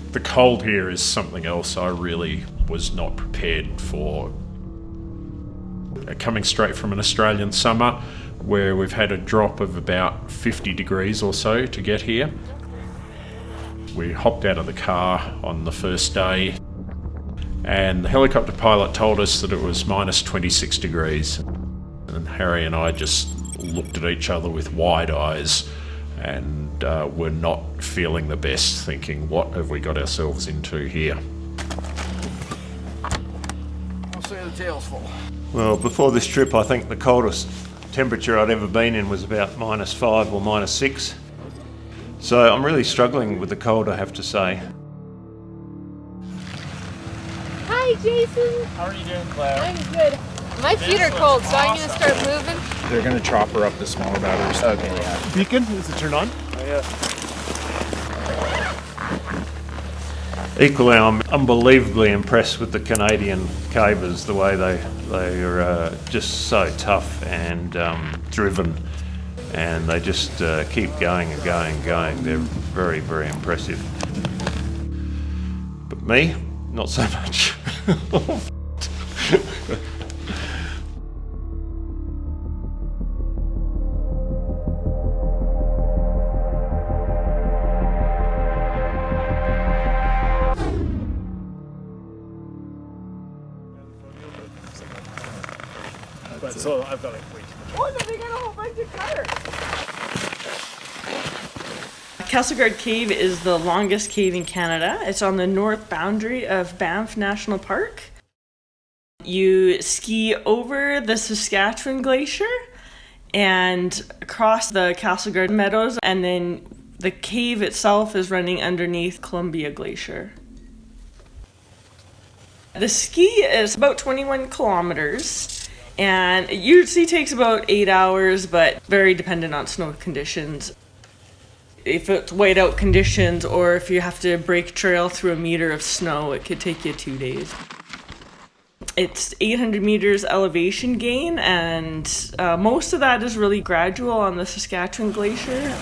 The cold here is something else I really was not prepared for. Coming straight from an Australian summer where we've had a drop of about 50 degrees or so to get here. We hopped out of the car on the first day and the helicopter pilot told us that it was minus 26 degrees. And Harry and I just looked at each other with wide eyes and were not feeling the best, thinking, what have we got ourselves into here? I'll say the tail's full. Well, before this trip, I think the coldest temperature I'd ever been in was about -5 or -6. So I'm really struggling with the cold, I have to say. Hi, Jason. How are you doing, Claire? I'm good. My feet are cold, so I'm gonna start moving. They're gonna chop her up the smaller batteries. Okay, yeah. Beacon, is it turned on? Oh, yeah. Equally, I'm unbelievably impressed with the Canadian cavers, the way they are just so tough and driven, and they just keep going and going and going. They're very, very impressive. But me, not so much. So I've got like way too much. Oh, no, they got a whole bunch of colors. Castleguard Cave is the longest cave in Canada. It's on the north boundary of Banff National Park. You ski over the Saskatchewan Glacier and across the Castleguard Meadows, and then the cave itself is running underneath Columbia Glacier. The ski is about 21 kilometers. And it usually takes about 8 hours, but very dependent on snow conditions. If it's whiteout conditions or if you have to break trail through a meter of snow, it could take you 2 days. It's 800 meters elevation gain, and most of that is really gradual on the Saskatchewan Glacier.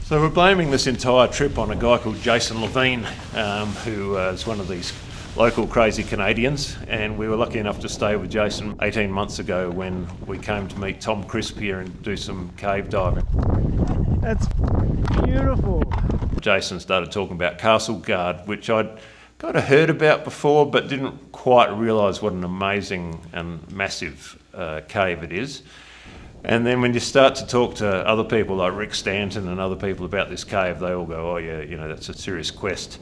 So we're blaming this entire trip on a guy called Jason Levine, who is one of these local crazy Canadians, and we were lucky enough to stay with Jason 18 months ago when we came to meet Tom Crisp here and do some cave diving. That's beautiful. Jason started talking about Castleguard, which I'd kind of heard about before but didn't quite realise what an amazing and massive cave it is. And then when you start to talk to other people like Rick Stanton and other people about this cave, they all go, oh yeah, you know, that's a serious quest.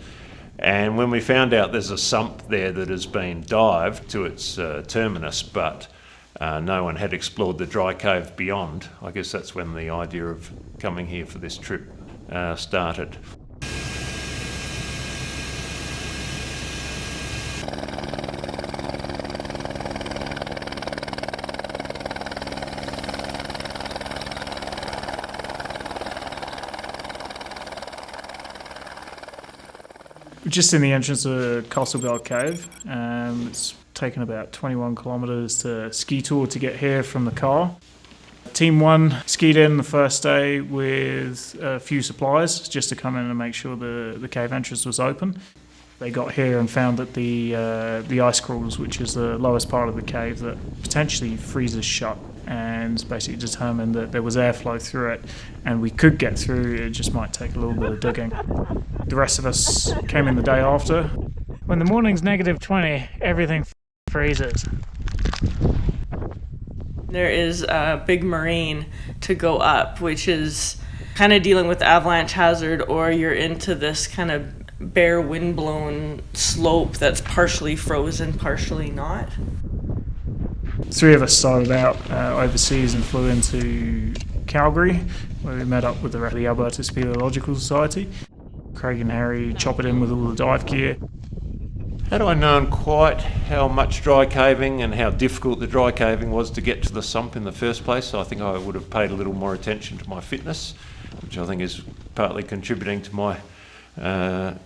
And when we found out there's a sump there that has been dived to its terminus, but no one had explored the dry cave beyond, I guess that's when the idea of coming here for this trip started. Just in the entrance of Castleguard Cave. It's taken about 21 kilometres to ski tour to get here from the car. Team 1 skied in the first day with a few supplies just to come in and make sure the cave entrance was open. They got here and found that the ice crawlers, which is the lowest part of the cave that potentially freezes shut, and basically determined that there was airflow through it and we could get through. It just might take a little bit of digging. The rest of us came in the day after. When the morning's -20, everything freezes. There is a big moraine to go up, which is kind of dealing with avalanche hazard, or you're into this kind of bare windblown slope that's partially frozen, partially not. 3 of us started out overseas and flew into Calgary, where we met up with the Alberta Speleological Society. Craig and Harry chop it in with all the dive gear. Had I known quite how much dry caving and how difficult the dry caving was to get to the sump in the first place, I think I would have paid a little more attention to my fitness, which I think is partly contributing to my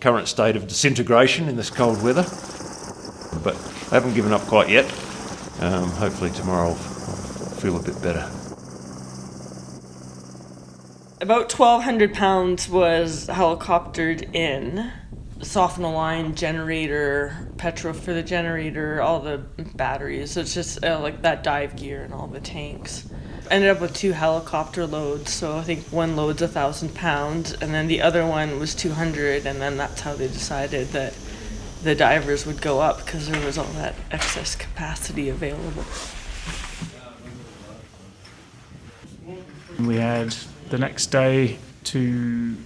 current state of disintegration in this cold weather. But I haven't given up quite yet. Hopefully tomorrow I'll feel a bit better. About 1,200 pounds was helicoptered in. Soften the line, generator, petrol for the generator, all the batteries. So it's just like that dive gear and all the tanks. Ended up with 2 helicopter loads, so I think one load's 1,000 pounds, and then the other one was 200, and then that's how they decided that the divers would go up because there was all that excess capacity available. We had the next day to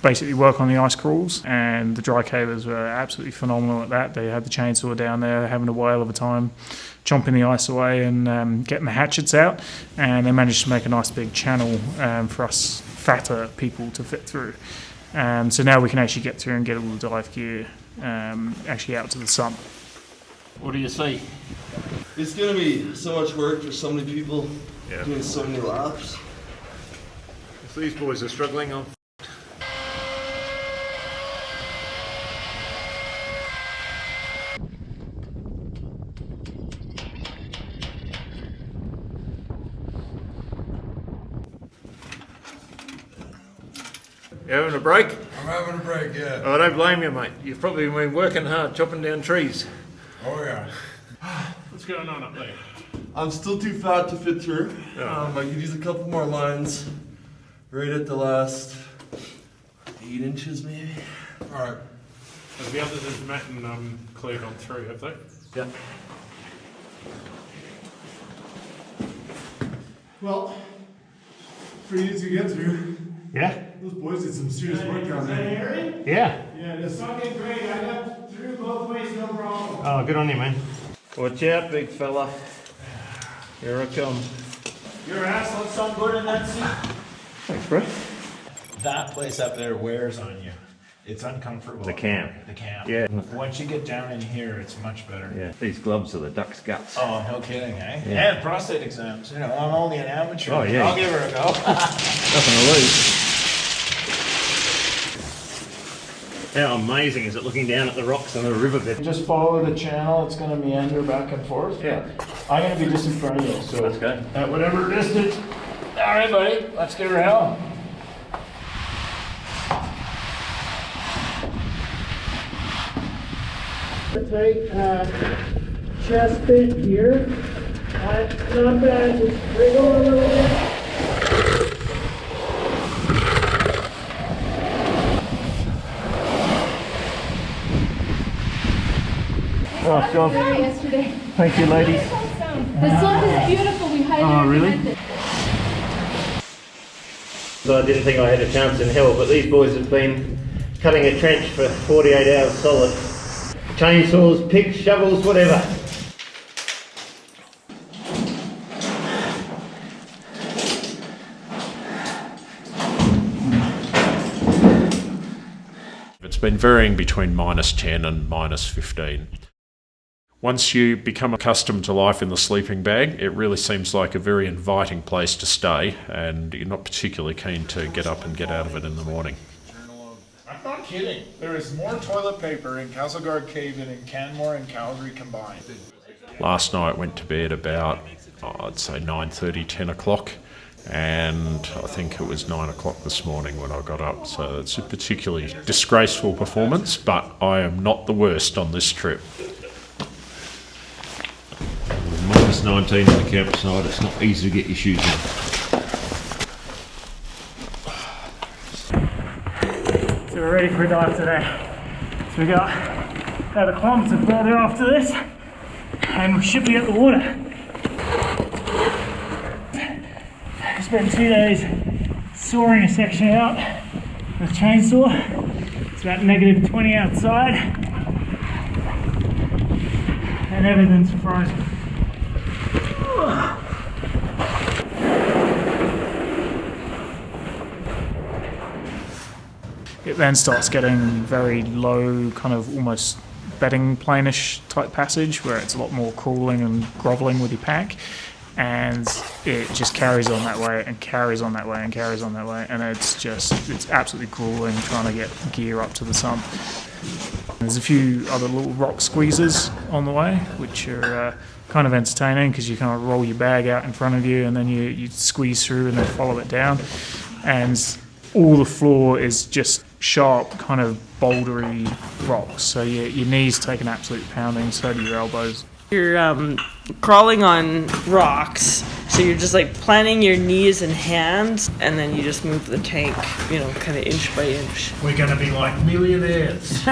basically work on the ice crawls, and the dry cavers were absolutely phenomenal at that. They had the chainsaw down there having a whale of a time chomping the ice away and getting the hatchets out, and they managed to make a nice big channel for us fatter people to fit through. So now we can actually get through and get all the dive gear actually out to the sump. What do you see? It's gonna be so much work for so many people doing so many laps. If these boys are struggling, I'm You having a break? I'm having a break, yeah. Oh, I don't blame you, mate. You've probably been working hard, chopping down trees. Oh, yeah. What's going on up there? I'm still too fat to fit through. I could use a couple more lines right at the last 8 inches maybe. All right. Have the others of Matt and Claire gone through, have they? Yeah. Well, pretty easy to get through. Yeah? Those boys did some serious work down there. Yeah. Yeah, the sucking great. I got through both ways, no problem. Oh, good on you, man. Watch out, big fella. Here I come. Your ass looks so good in that seat. Thanks, bro. That place up there wears on you. It's uncomfortable. The camp. The camp. Yeah. Once you get down in here, it's much better. Yeah. These gloves are the duck's guts. Oh, no kidding, eh? Yeah. And prostate exams. You know, I'm only an amateur. Oh, yeah. I'll give her a go. Nothing to lose. How amazing is it looking down at the rocks on the riverbed? Just follow the channel, it's going to meander back and forth. Yeah. I'm going to be just in front of you, so Let's go. at whatever distance. All right, buddy, let's give her hell. Take chest bit here. Not bad, just wriggle a little bit. Oh, John. Yesterday. Thank you, ladies. The sun is beautiful. We highly recommend it. So I didn't think I had a chance in hell, but these boys have been cutting a trench for 48 hours solid. Chainsaws, picks, shovels, whatever. It's been varying between -10 and -15. Once you become accustomed to life in the sleeping bag, it really seems like a very inviting place to stay, and you're not particularly keen to get up and get out of it in the morning. I'm not kidding. There is more toilet paper in Castleguard Cave than in Canmore and Calgary combined. Last night went to bed about, I'd say 9:30, 10 o'clock, and I think it was 9 o'clock this morning when I got up. So it's a particularly disgraceful performance, but I am not the worst on this trip. -19 on the campsite, it's not easy to get your shoes in. So we're ready for a dive today. So we got about a kilometre further after this, and we should be at the water. We spent 2 days sawing a section out with a chainsaw. It's about -20 outside, and everything's frozen. It then starts getting very low, kind of almost bedding plane-ish type passage where it's a lot more crawling and grovelling with your pack, and it just carries on that way and carries on that way and carries on that way, and it's absolutely grueling trying to get gear up to the sump. There's a few other little rock squeezes on the way, which are kind of entertaining because you kind of roll your bag out in front of you and then you squeeze through and then follow it down. and all the floor is just sharp, kind of bouldery rocks. So your knees take an absolute pounding, so do your elbows. You're crawling on rocks, so you're just like planting your knees and hands, and then you just move the tank, kind of inch by inch. We're gonna be like millionaires.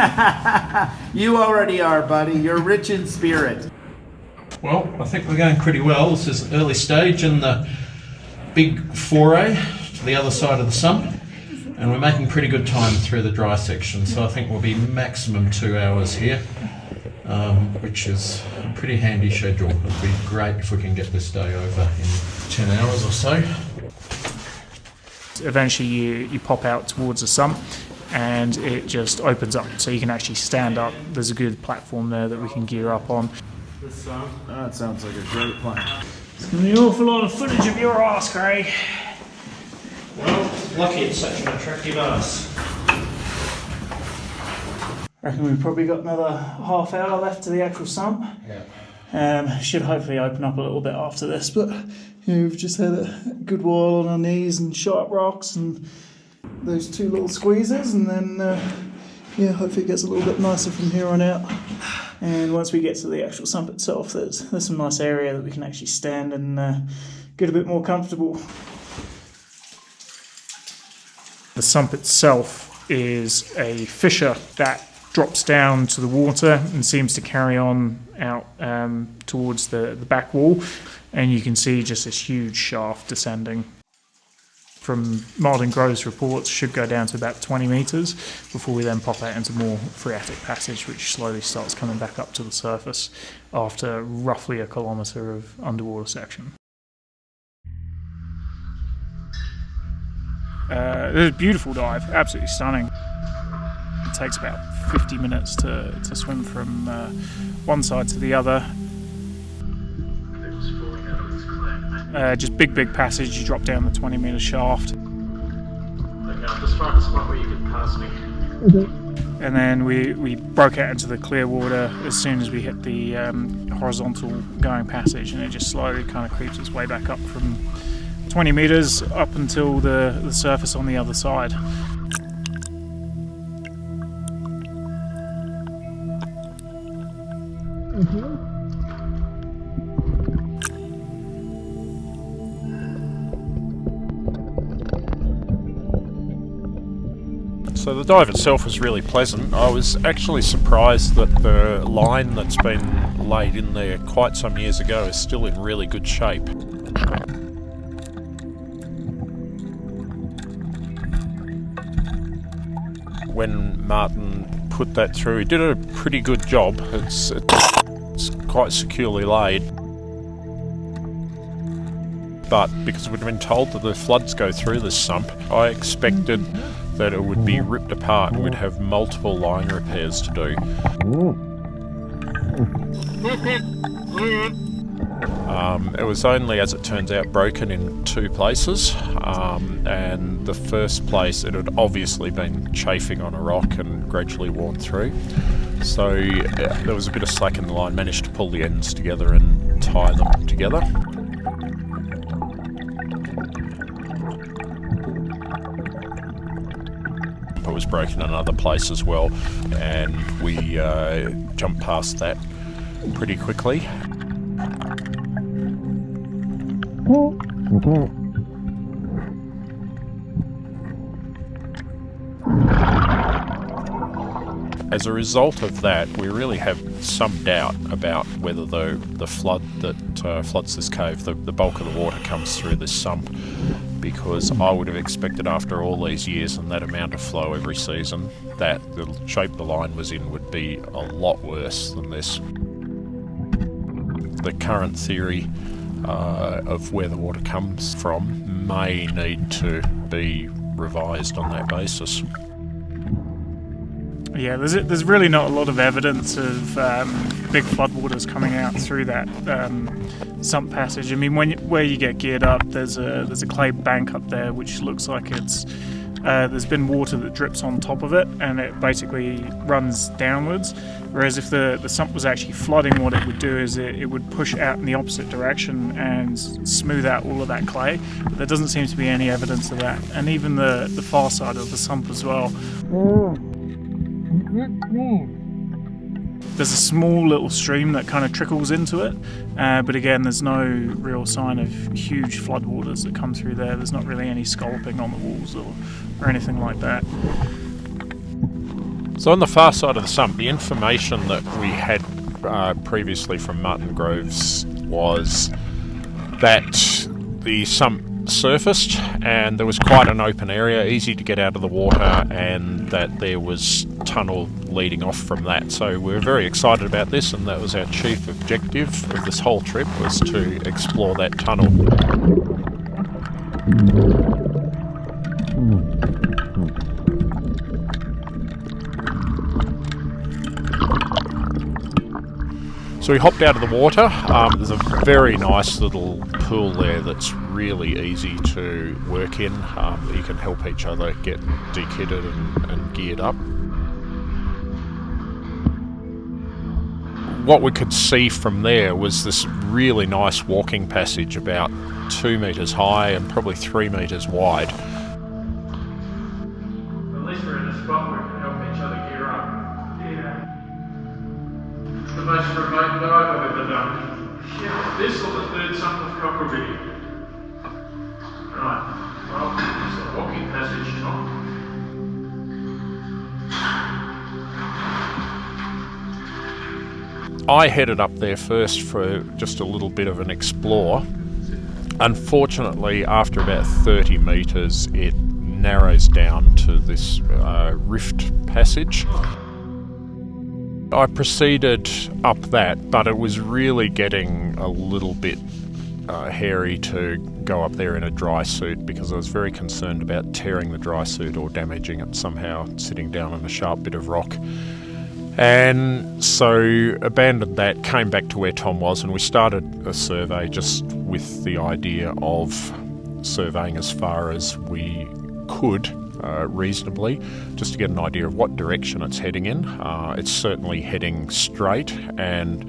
You already are, buddy. You're rich in spirit. Well, I think we're going pretty well. This is early stage in the big foray to the other side of the sump, and we're making pretty good time through the dry section, so I think we'll be maximum 2 hours here, which is a pretty handy schedule. It'll be great if we can get this day over in 10 hours or so. Eventually you pop out towards the sump and it just opens up, so you can actually stand up. There's a good platform there that we can gear up on. That sounds like a great plan. It's going to be an awful lot of footage of your ass, Craig. Well, lucky it's such an attractive ass. I reckon we've probably got another half hour left to the actual sump. Yeah. Should hopefully open up a little bit after this, but we've just had a good while on our knees and sharp rocks and those 2 little squeezes, and then hopefully it gets a little bit nicer from here on out. And once we get to the actual sump itself, there's some nice area that we can actually stand and get a bit more comfortable. The sump itself is a fissure that drops down to the water and seems to carry on out towards the back wall, and you can see just this huge shaft descending. From Martin Grove's reports, should go down to about 20 metres before we then pop out into more phreatic passage, which slowly starts coming back up to the surface after roughly 1 kilometre of underwater section. It's a beautiful dive, absolutely stunning. It takes about 50 minutes to swim from one side to the other. Just big passage, you drop down the 20 metre shaft. Okay, I'll just find a spot where you can pass me. And then we broke out into the clear water as soon as we hit the horizontal going passage, and it just slowly kind of creeps its way back up from 20 metres up until the surface on the other side. So the dive itself was really pleasant. I was actually surprised that the line that's been laid in there quite some years ago is still in really good shape. When Martin put that through, he did a pretty good job. It's quite securely laid. But because we'd been told that the floods go through this sump, I expected that it would be ripped apart and we'd have multiple line repairs to do. It was only, as it turns out, broken in 2 places, and the first place it had obviously been chafing on a rock and gradually worn through. So there was a bit of slack in the line, managed to pull the ends together and tie them together. It was broken in another place as well, and we jumped past that pretty quickly. As a result of that, we really have some doubt about whether the flood that floods this cave, the bulk of the water comes through this sump, because I would have expected after all these years and that amount of flow every season that the shape the line was in would be a lot worse than this. The current theory of where the water comes from may need to be revised on that basis. Yeah, there's really not a lot of evidence of big floodwaters coming out through that sump passage. I mean, where you get geared up, there's a clay bank up there which looks like it's there's been water that drips on top of it, and it basically runs downwards. Whereas if the sump was actually flooding, what it would do is it would push out in the opposite direction and smooth out all of that clay. But there doesn't seem to be any evidence of that. And even the far side of the sump as well. There's a small little stream that kind of trickles into it, but again, there's no real sign of huge floodwaters that come through there. There's not really any scalloping on the walls or anything like that. So on the far side of the sump, the information that we had previously from Martin Groves was that the sump surfaced and there was quite an open area, easy to get out of the water, and that there was tunnel leading off from that. So we were very excited about this, and that was our chief objective of this whole trip, was to explore that tunnel. So we hopped out of the water. There's a very nice little pool there that's really easy to work in. You can help each other get de-kitted and geared up. What we could see from there was this really nice walking passage about 2 metres high and probably 3 metres wide. At least we're in a spot where we can help each other gear up. Yeah. It's the most remote dive I've ever done. Yeah, this or the third sump of Cockerby. Right, well, it's a walking passage, Tom. I headed up there first for just a little bit of an explore. Unfortunately, after about 30 metres, it narrows down to this rift passage. I proceeded up that, but it was really getting a little bit hairy to go up there in a dry suit, because I was very concerned about tearing the dry suit or damaging it somehow, sitting down on a sharp bit of rock. And so abandoned that, came back to where Tom was, and we started a survey just with the idea of surveying as far as we could reasonably, just to get an idea of what direction it's heading in. It's certainly heading straight, and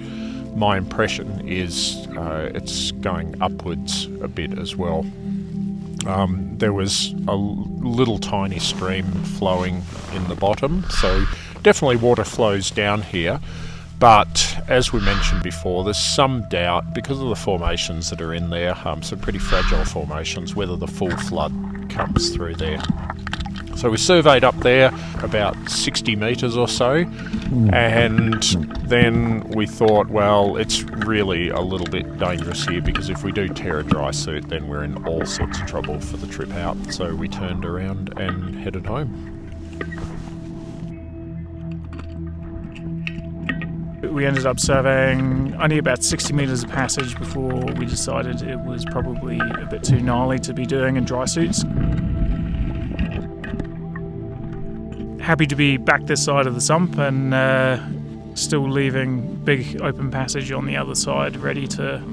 my impression is it's going upwards a bit as well. There was a little tiny stream flowing in the bottom, so definitely water flows down here, but as we mentioned before, there's some doubt because of the formations that are in there, some pretty fragile formations, whether the full flood comes through there. So we surveyed up there about 60 metres or so, and then we thought, well, it's really a little bit dangerous here, because if we do tear a dry suit, then we're in all sorts of trouble for the trip out. So we turned around and headed home. We ended up surveying only about 60 metres of passage before we decided it was probably a bit too gnarly to be doing in dry suits. Happy to be back this side of the sump and still leaving big open passage on the other side ready to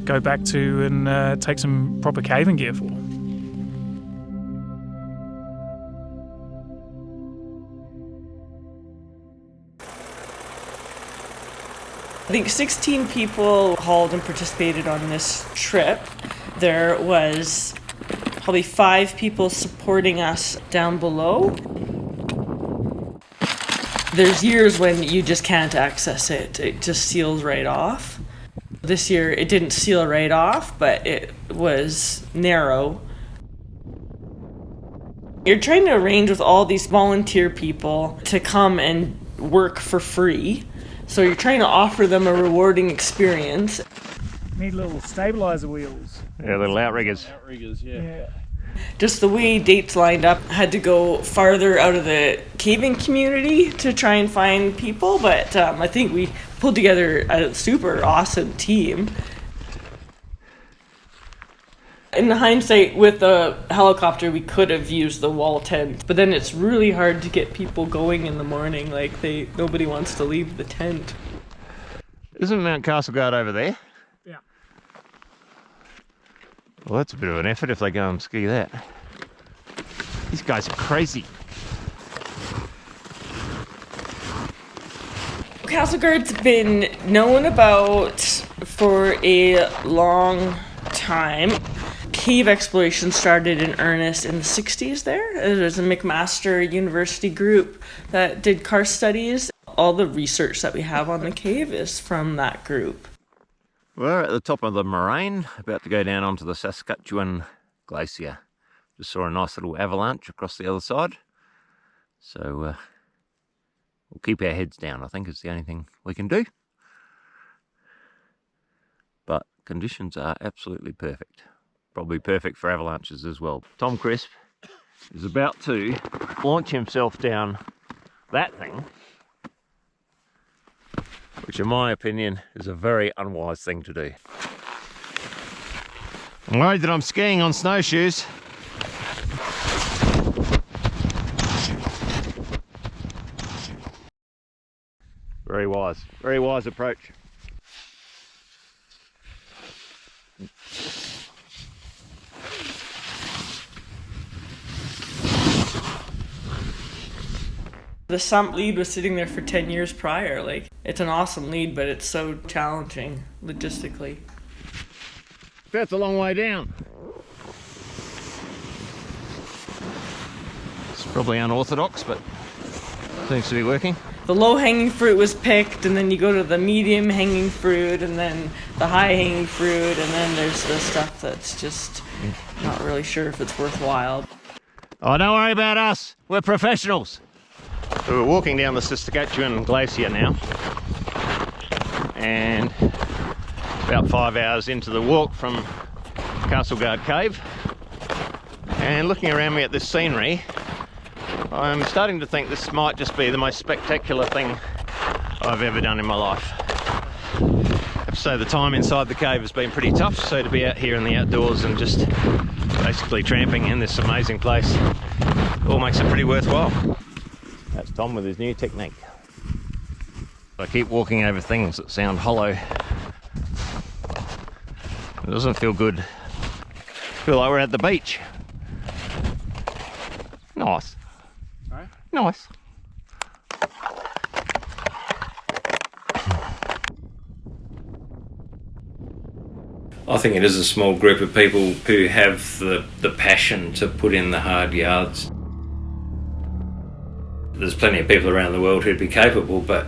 go back to and take some proper caving gear for. I think 16 people hauled and participated on this trip. There was probably 5 people supporting us down below. There's years when you just can't access it. It just seals right off. This year it didn't seal right off, but it was narrow. You're trying to arrange with all these volunteer people to come and work for free. So you're trying to offer them a rewarding experience. Need little stabilizer wheels. Yeah, little outriggers. Outriggers, yeah. Just the way dates lined up, had to go farther out of the caving community to try and find people, but I think we pulled together a super awesome team. In hindsight, with the helicopter, we could have used the wall tent, but then it's really hard to get people going in the morning. Like, nobody wants to leave the tent. Isn't Mount Castleguard over there? Yeah. Well, that's a bit of an effort if they go and ski that. These guys are crazy. Castleguard's been known about for a long time. Cave exploration started in earnest in the 60s there. There's a McMaster University group that did karst studies. All the research that we have on the cave is from that group. We're at the top of the moraine, about to go down onto the Saskatchewan Glacier. Just saw a nice little avalanche across the other side. So we'll keep our heads down, I think is the only thing we can do. But conditions are absolutely perfect. Probably perfect for avalanches as well. Tom Crisp is about to launch himself down that thing, which in my opinion is a very unwise thing to do. I'm worried that I'm skiing on snowshoes. Very wise approach. The sump lead was sitting there for 10 years prior. Like, it's an awesome lead, but it's so challenging logistically. That's a long way down. It's probably unorthodox, but seems to be working. The low-hanging fruit was picked, and then you go to the medium-hanging fruit, and then the high-hanging fruit, and then there's the stuff that's just not really sure if it's worthwhile. Oh, don't worry about us. We're professionals. So we're walking down the Saskatchewan Glacier now, and about 5 hours into the walk from Castleguard Cave, and looking around me at this scenery, I'm starting to think this might just be the most spectacular thing I've ever done in my life. I have to say the time inside the cave has been pretty tough, so to be out here in the outdoors and just basically tramping in this amazing place all makes it pretty worthwhile. That's Tom with his new technique. I keep walking over things that sound hollow. It doesn't feel good. I feel like we're at the beach. Nice. Right? Nice. I think it is a small group of people who have the passion to put in the hard yards. There's plenty of people around the world who'd be capable, but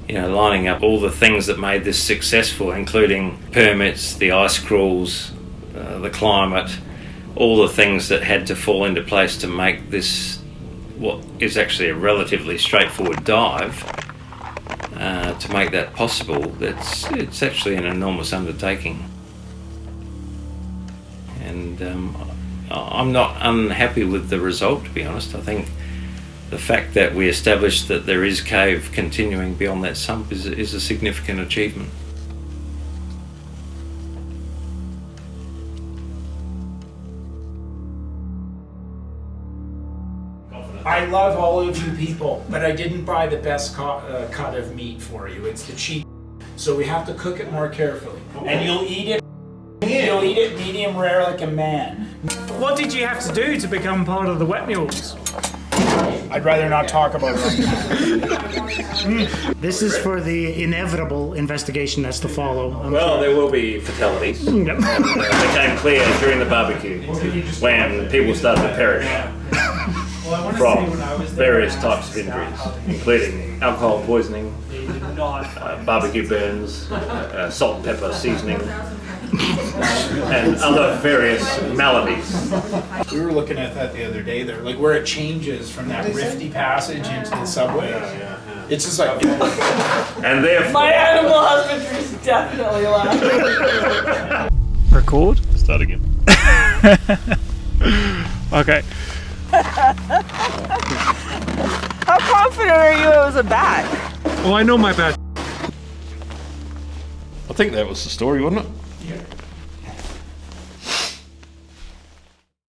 you know, lining up all the things that made this successful, including permits, the ice crawls, the climate, all the things that had to fall into place to make this what is actually a relatively straightforward dive, to make that possible, it's actually an enormous undertaking. And I'm not unhappy with the result, to be honest. I think the fact that we established that there is cave continuing beyond that sump is a significant achievement. I love all of you people, but I didn't buy the best cut of meat for you. It's the cheap. So we have to cook it more carefully. And you'll eat it medium rare like a man. What did you have to do to become part of the wet mules? I'd rather not talk about it. This is for the inevitable investigation that's to follow. Well, there will be fatalities. Yep. They came clear during the barbecue when people started to perish from various types of injuries, including alcohol poisoning, barbecue burns, salt and pepper seasoning, and other various maladies. We were looking at that the other day there, like where it changes from that rifty passage into the subway. It's just like... And therefore... My animal husbandry is definitely laughing. Record? Start again. Okay. How confident are you it was a bat? Oh, I know my bat. I think that was the story, wasn't it?